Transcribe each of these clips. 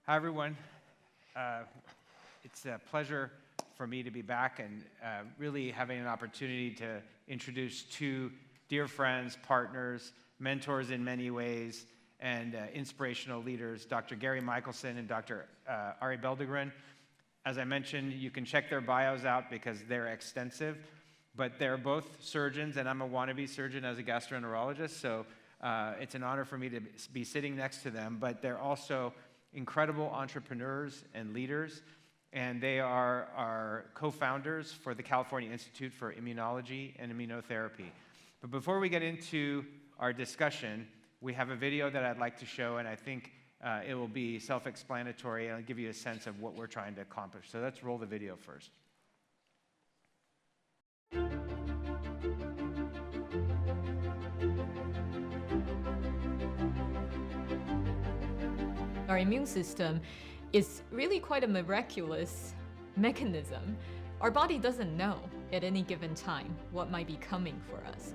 Hi, everyone. It's a pleasure for me to be back and really having an opportunity to introduce two dear friends, partners, mentors in many ways, and inspirational leaders, Dr. Gary Michelson and Dr. Arie Belldegrun. As I mentioned, you can check their bios out because they're extensive, but they're both surgeons, and I'm a wannabe surgeon as a gastroenterologist, so it's an honor for me to be sitting next to them, but they're also incredible entrepreneurs and leaders, and they are our co-founders for the California Institute for Immunology and Immunotherapy. But before we get into our discussion, we have a video that I'd like to show, and I think it will be self-explanatory, and I'll give you a sense of what we're trying to accomplish. So let's roll the video first. Our immune system is really quite a miraculous mechanism. Our body doesn't know at any given time what might be coming for us.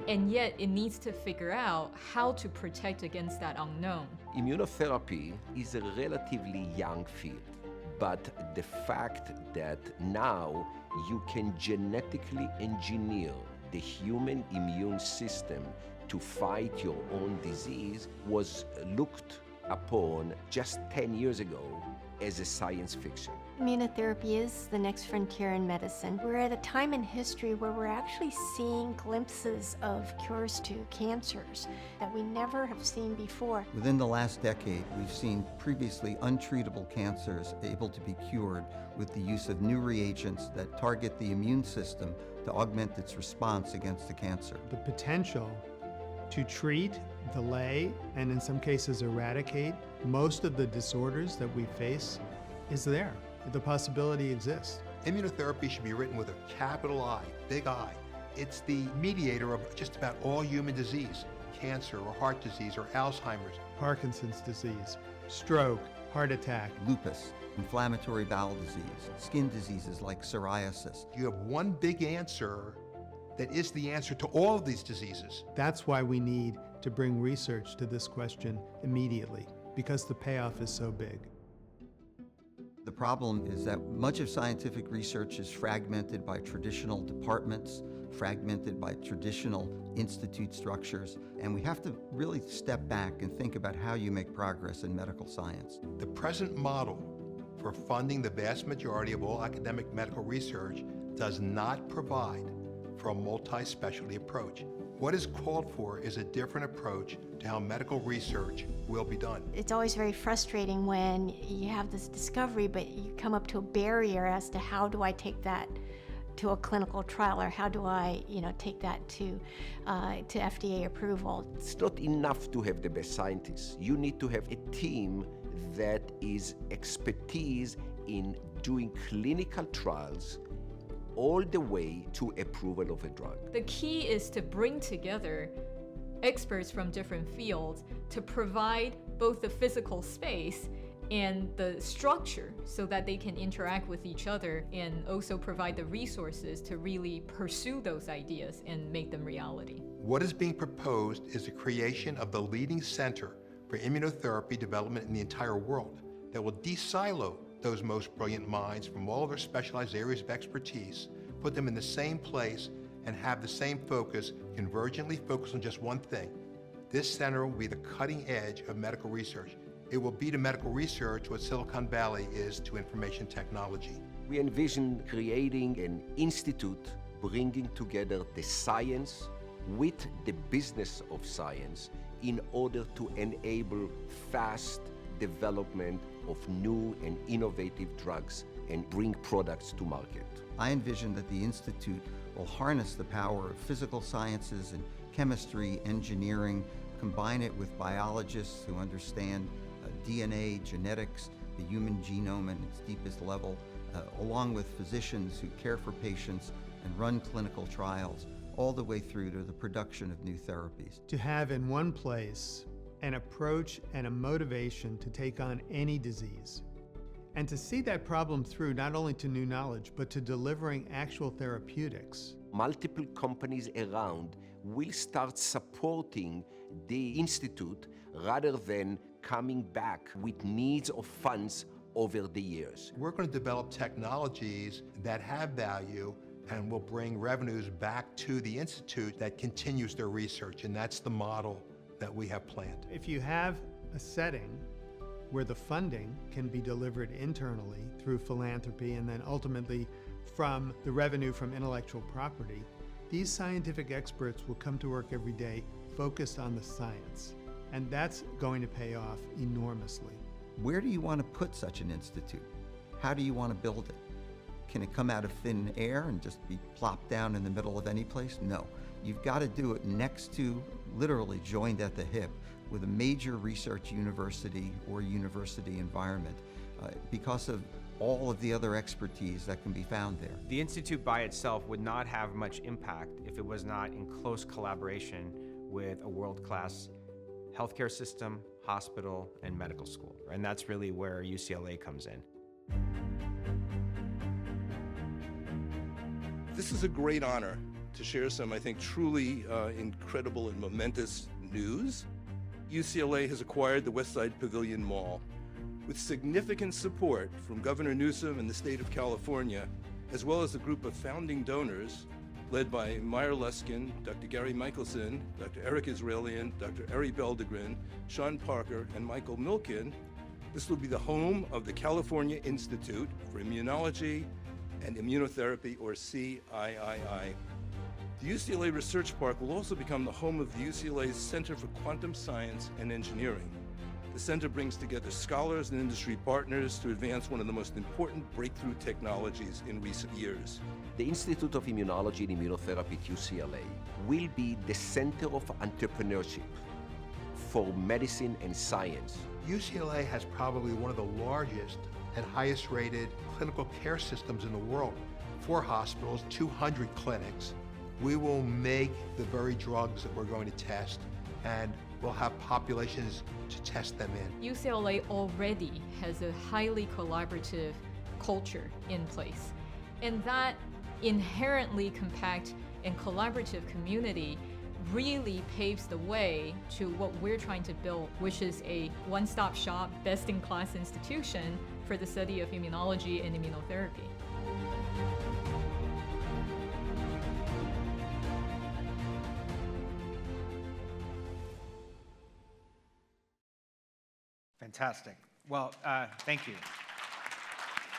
And yet it needs to figure out how to protect against that unknown. Immunotherapy is a relatively young field, but the fact that now you can genetically engineer the human immune system to fight your own disease was looked upon just 10 years ago as a science fiction. Immunotherapy is the next frontier in medicine. We're at a time in history where we're actually seeing glimpses of cures to cancers that we never have seen before. Within the last decade, we've seen previously untreatable cancers able to be cured with the use of new reagents that target the immune system to augment its response against the cancer. The potential to treat, delay, and in some cases eradicate most of the disorders that we face is there. The possibility exists. Immunotherapy should be written with a capital I, big I. It's the mediator of just about all human disease, cancer or heart disease or Alzheimer's. Parkinson's disease, stroke, heart attack, Lupus, inflammatory bowel disease, skin diseases like psoriasis. You have one big answer that is the answer to all of these diseases. That's why we need to bring research to this question immediately, because the payoff is so big. The problem is that much of scientific research is fragmented by traditional departments, fragmented by traditional institute structures, and we have to really step back and think about how you make progress in medical science. The present model for funding the vast majority of all academic medical research does not provide for a multi-specialty approach. What is called for is a different approach to how medical research will be done. It's always very frustrating when you have this discovery, but you come up to a barrier as to how do I take that to a clinical trial, or how do I, take that to FDA approval. It's not enough to have the best scientists. You need to have a team that is expertise in doing clinical trials all the way to approval of a drug. The key is to bring together experts from different fields to provide both the physical space and the structure so that they can interact with each other, and also provide the resources to really pursue those ideas and make them reality. What is being proposed is the creation of the leading center for immunotherapy development in the entire world that will de-silo those most brilliant minds from all their specialized areas of expertise, put them in the same place, and have the same focus, convergently focus on just one thing. This center will be the cutting edge of medical research. It will be to medical research what Silicon Valley is to information technology. We envision creating an institute bringing together the science with the business of science in order to enable fast development of new and innovative drugs and bring products to market. I envision that the Institute will harness the power of physical sciences and chemistry, engineering, combine it with biologists who understand DNA, genetics, the human genome at its deepest level, along with physicians who care for patients and run clinical trials, all the way through to the production of new therapies. To have in one place an approach and a motivation to take on any disease, and to see that problem through not only to new knowledge, but to delivering actual therapeutics. Multiple companies around will start supporting the institute rather than coming back with needs of funds over the years. We're going to develop technologies that have value and will bring revenues back to the institute that continues their research, and that's the model that we have planned. If you have a setting where the funding can be delivered internally through philanthropy and then ultimately from the revenue from intellectual property, these scientific experts will come to work every day focused on the science. And that's going to pay off enormously. Where do you want to put such an institute? How do you want to build it? Can it come out of thin air and just be plopped down in the middle of any place? No. You've got to do it next to, literally joined at the hip, with a major research university or university environment because of all of the other expertise that can be found there. The Institute by itself would not have much impact if it was not in close collaboration with a world-class healthcare system, hospital, and medical school. And that's really where UCLA comes in. This is a great honor to share some, I think, truly incredible and momentous news. UCLA has acquired the Westside Pavilion Mall with significant support from Governor Newsom and the state of California, as well as a group of founding donors led by Meyer Luskin, Dr. Gary Michelson, Dr. Eric Esrailian, Dr. Arie Belldegrun, Sean Parker, and Michael Milken. This will be the home of the California Institute for Immunology and Immunotherapy, or CIII. The UCLA Research Park will also become the home of the UCLA's Center for Quantum Science and Engineering. The center brings together scholars and industry partners to advance one of the most important breakthrough technologies in recent years. The Institute of Immunology and Immunotherapy at UCLA will be the center of entrepreneurship for medicine and science. UCLA has probably one of the largest and highest rated clinical care systems in the world. 4 hospitals, 200 clinics. We will make the very drugs that we're going to test, and we'll have populations to test them in. UCLA already has a highly collaborative culture in place. And that inherently compact and collaborative community really paves the way to what we're trying to build, which is a one-stop shop, best-in-class institution for the study of immunology and immunotherapy. Fantastic. Well, thank you.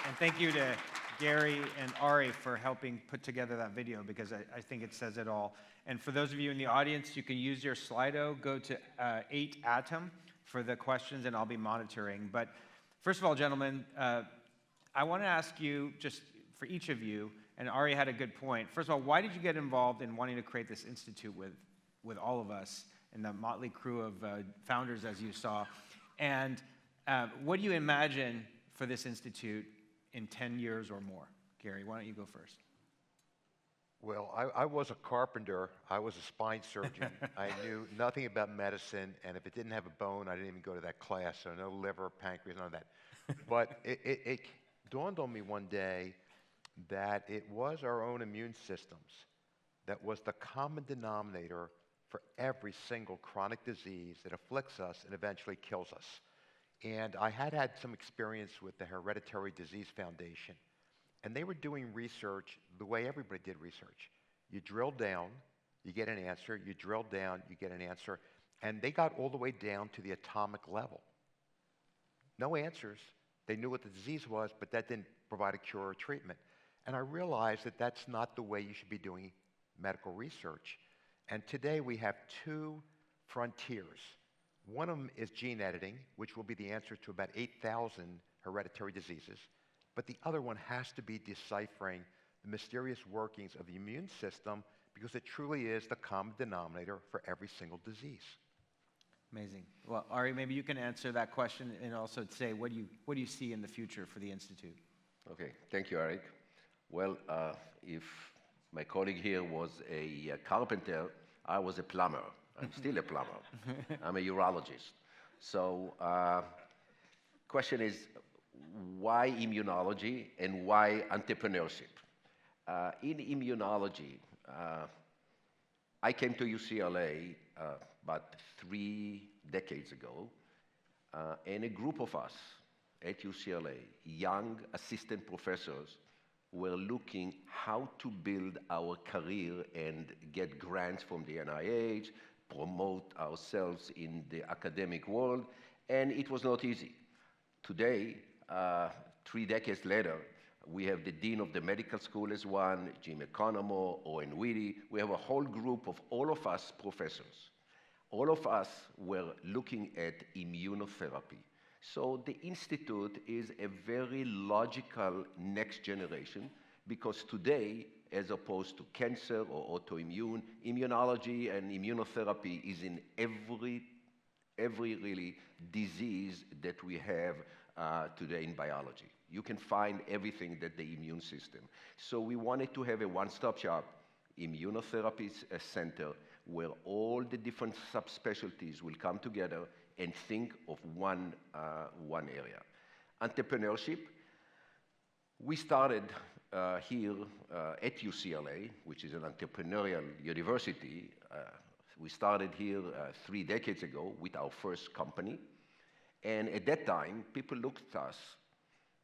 And thank you to Gary and Arie for helping put together that video, because I think it says it all. And for those of you in the audience, you can use your Slido, go to 8atom for the questions, and I'll be monitoring. But first of all, gentlemen, I want to ask you, just for each of you, and Arie had a good point. First of all, why did you get involved in wanting to create this institute with all of us and the motley crew of founders, as you saw? And what do you imagine for this institute in 10 years or more? Gary, why don't you go first? Well, I was a carpenter. I was a spine surgeon. I knew nothing about medicine, and if it didn't have a bone, I didn't even go to that class, so no liver, pancreas, none of that. But it dawned on me one day that it was our own immune systems that was the common denominator for every single chronic disease that afflicts us and eventually kills us. And I had some experience with the Hereditary Disease Foundation, and they were doing research the way everybody did research. You drill down, you get an answer, you drill down, you get an answer, and they got all the way down to the atomic level. No answers. They knew what the disease was, but that didn't provide a cure or treatment. And I realized that that's not the way you should be doing medical research. And today we have 2 frontiers. One of them is gene editing, which will be the answer to about 8,000 hereditary diseases. But the other one has to be deciphering the mysterious workings of the immune system, because it truly is the common denominator for every single disease. Amazing. Well, Arie, maybe you can answer that question and also say, what do you see in the future for the Institute? Okay, thank you, Eric. Well, if my colleague here was a carpenter, I was a plumber. I'm still a plumber. I'm a urologist. So, question is, why immunology and why entrepreneurship? In immunology, I came to UCLA about 3 decades ago, and a group of us at UCLA, young assistant professors, were looking how to build our career and get grants from the NIH, promote ourselves in the academic world, and it was not easy. Today, 3 decades later, we have the dean of the medical school as one, Jim Economo, Owen Whitty. We have a whole group of all of us professors. All of us were looking at immunotherapy. So the Institute is a very logical next generation because today, as opposed to cancer or autoimmune, immunology and immunotherapy is in every really disease that we have today in biology. You can find everything that the immune system. So we wanted to have a one-stop shop, immunotherapy center, where all the different subspecialties will come together and think of one area. Entrepreneurship, we started here at UCLA, which is an entrepreneurial university. We started here 3 decades ago with our first company. And at that time, people looked at us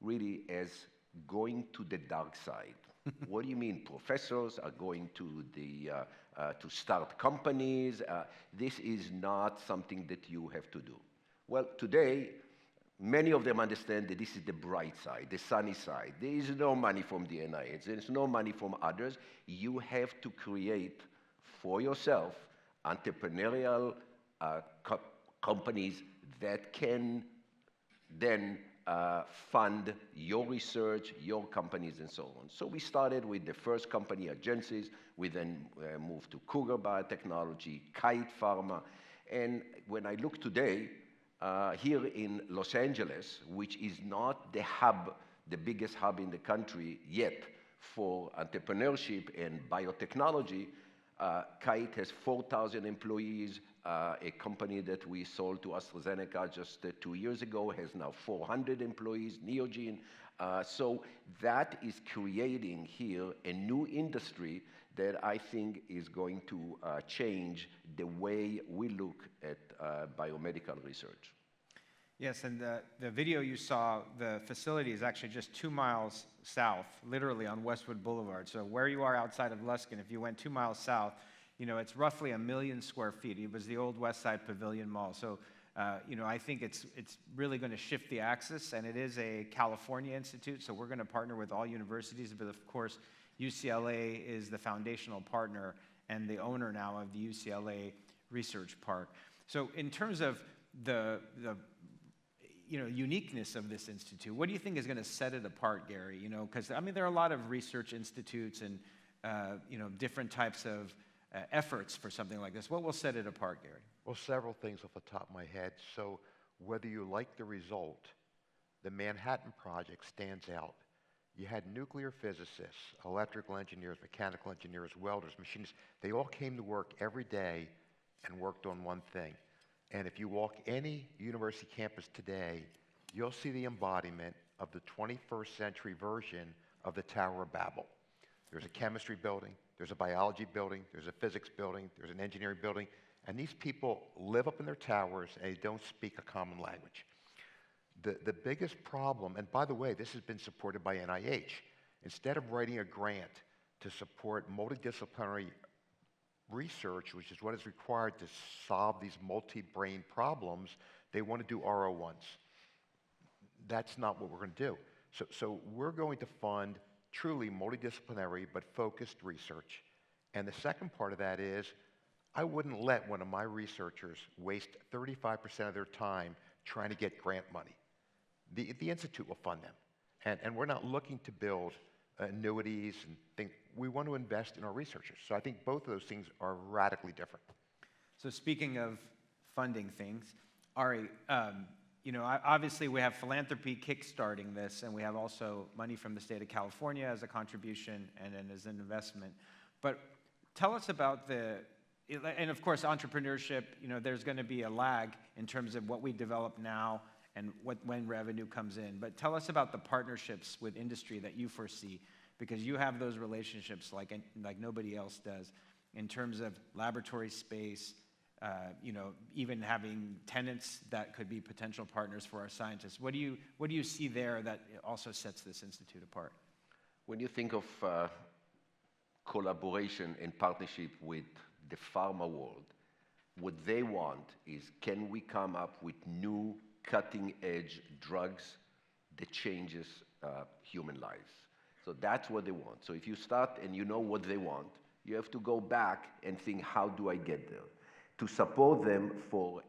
really as going to the dark side. What do you mean? Professors are going to to start companies. This is not something that you have to do. Well, today, many of them understand that this is the bright side, the sunny side. There is no money from the NIH. There is no money from others. You have to create for yourself entrepreneurial companies that can then fund your research, your companies, and so on. So we started with the first company agencies. We then moved to Cougar Biotechnology, CIII Pharma. And when I look today, here in Los Angeles, which is not the hub, the biggest hub in the country yet for entrepreneurship and biotechnology, CIII has 4,000 employees. A company that we sold to AstraZeneca just 2 years ago has now 400 employees, Neogene. So that is creating here a new industry that I think is going to change the way we look at biomedical research. Yes, and the video you saw, the facility is actually just 2 miles south, literally on Westwood Boulevard. So where you are outside of Luskin, if you went 2 miles south, you know, it's roughly 1 million square feet. It was the old West Side Pavilion Mall. So, you know, I think it's really going to shift the axis, and it is a California institute, so we're going to partner with all universities, but of course, UCLA is the foundational partner and the owner now of the UCLA Research Park. So in terms of the uniqueness of this institute, what do you think is going to set it apart, Gary? You know, because I mean, there are a lot of research institutes and different types of efforts for something like this. What will set it apart, Gary? Well, several things off the top of my head. So whether you like the result, the Manhattan Project stands out. You had nuclear physicists, electrical engineers, mechanical engineers, welders, machinists. They all came to work every day and worked on one thing. And if you walk any university campus today, you'll see the embodiment of the 21st century version of the Tower of Babel. There's a chemistry building, there's a biology building, there's a physics building, there's an engineering building, and these people live up in their towers and they don't speak a common language. The biggest problem, and by the way, this has been supported by NIH. Instead of writing a grant to support multidisciplinary research, which is what is required to solve these multi-brain problems, they want to do R01s. That's not what we're going to do. So we're going to fund truly multidisciplinary but focused research. And the second part of that is, I wouldn't let one of my researchers waste 35% of their time trying to get grant money. The Institute will fund them. And we're not looking to build annuities and things. We want to invest in our researchers. So I think both of those things are radically different. So speaking of funding things, Arie, obviously we have philanthropy kickstarting this, and we have also money from the state of California as a contribution and then as an investment. But tell us about and of course entrepreneurship, there's going to be a lag in terms of what we develop now and when revenue comes in. But tell us about the partnerships with industry that you foresee, because you have those relationships like nobody else does. in terms of laboratory space, even having tenants that could be potential partners for our scientists. What do you see there that also sets this institute apart? When you think of collaboration and partnership with the pharma world, what they want is, can we come up with new cutting-edge drugs that changes human lives? So that's what they want. So if you start and you know what they want, you have to go back and think, how do I get there? To support them for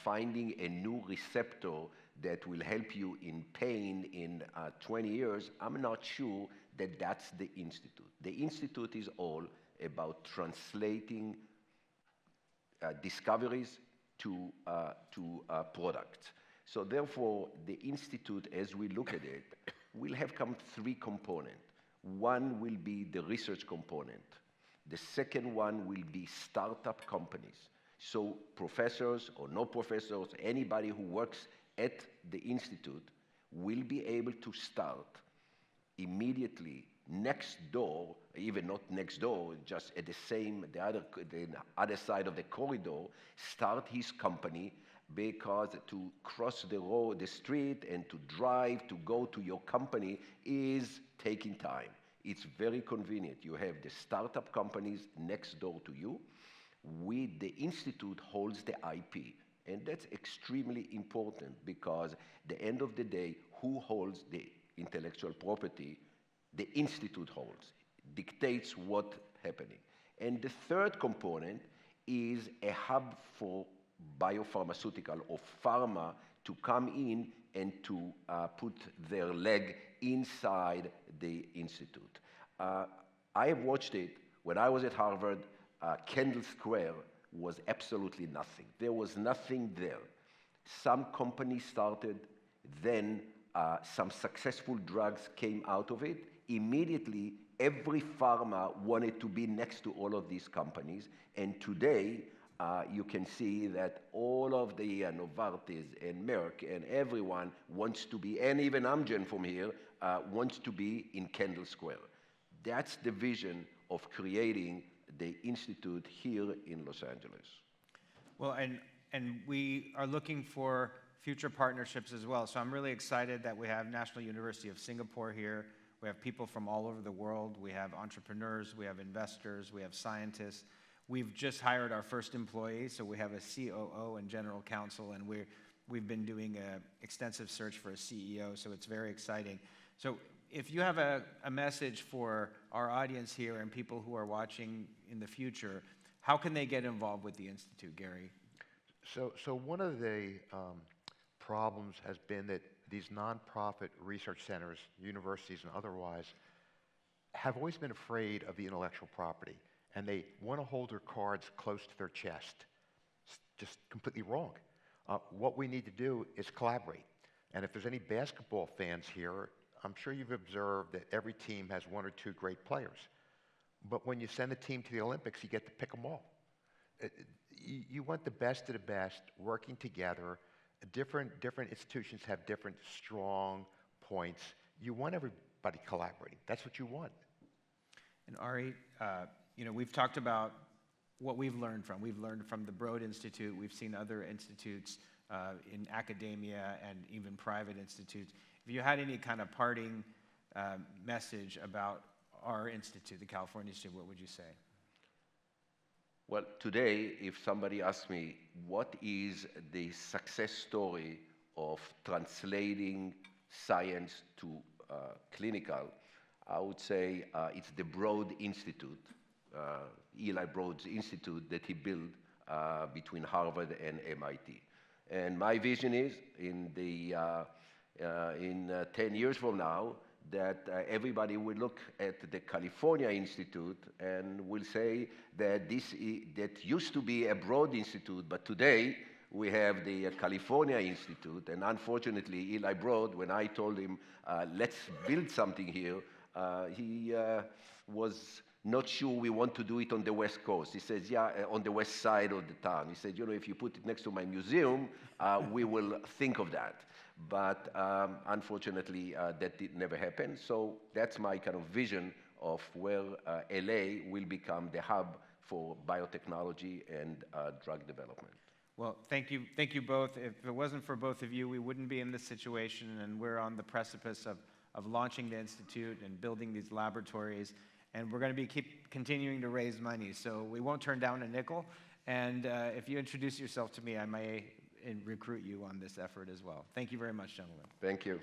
finding a new receptor that will help you in pain in 20 years, I'm not sure that that's the institute. The institute is all about translating discoveries to products. So therefore, the institute, as we look at it, will have three components. One will be the research component. The second one will be startup companies. So professors or no professors, anybody who works at the institute will be able to start immediately next door, even not next door, just at the other side of the corridor, start his company, because to cross the street and to drive to go to your company is taking time. It's very convenient. You have the startup companies next door to you. The institute holds the IP, and that's extremely important, because at the end of the day, who holds the intellectual property? The institute holds, dictates what's happening. And the third component is a hub for biopharmaceutical or pharma to come in and to put their leg inside the institute. I have watched it. When I was at Harvard, Kendall Square was absolutely nothing. There was nothing there. Some companies started, then some successful drugs came out of it. Immediately, every pharma wanted to be next to all of these companies, and today, you can see that all of the Novartis and Merck and everyone wants to be, and even Amgen from here, wants to be in Kendall Square. That's the vision of creating the institute here in Los Angeles. Well, and we are looking for future partnerships as well. So I'm really excited that we have National University of Singapore here. We have people from all over the world. We have entrepreneurs, we have investors, we have scientists. We've just hired our first employee, so we have a COO and general counsel, and we've been doing an extensive search for a CEO, so it's very exciting. So if you have a message for our audience here and people who are watching in the future, how can they get involved with the Institute, Gary? So one of the problems has been that these nonprofit research centers, universities and otherwise, have always been afraid of the intellectual property, and they want to hold their cards close to their chest. It's just completely wrong. What we need to do is collaborate. And if there's any basketball fans here, I'm sure you've observed that every team has one or two great players. But when you send a team to the Olympics, you get to pick them all. You want the best of the best working together. Different institutions have different strong points. You want everybody collaborating. That's what you want. And Arie, we've talked about what we've learned from. We've learned from the Broad Institute. We've seen other institutes in academia and even private institutes. If you had any kind of parting message about our institute, the California Institute, what would you say? Well, today, if somebody asks me, what is the success story of translating science to clinical, I would say it's the Broad Institute, Eli Broad's institute that he built between Harvard and MIT. And my vision is in 10 years from now, that everybody will look at the California Institute and will say that that used to be a Broad Institute, but today we have the California Institute. And unfortunately, Eli Broad, when I told him, let's build something here, he was not sure we want to do it on the West Coast. He says, yeah, on the west side of the town. He said, if you put it next to my museum, we will think of that. But unfortunately, that did never happen. So that's my kind of vision of where LA will become the hub for biotechnology and drug development. Well, thank you both. If it wasn't for both of you, we wouldn't be in this situation, and we're on the precipice of launching the Institute and building these laboratories, and we're going to be continuing to raise money, so we won't turn down a nickel, and if you introduce yourself to me, I may recruit you on this effort as well. Thank you very much, gentlemen. Thank you.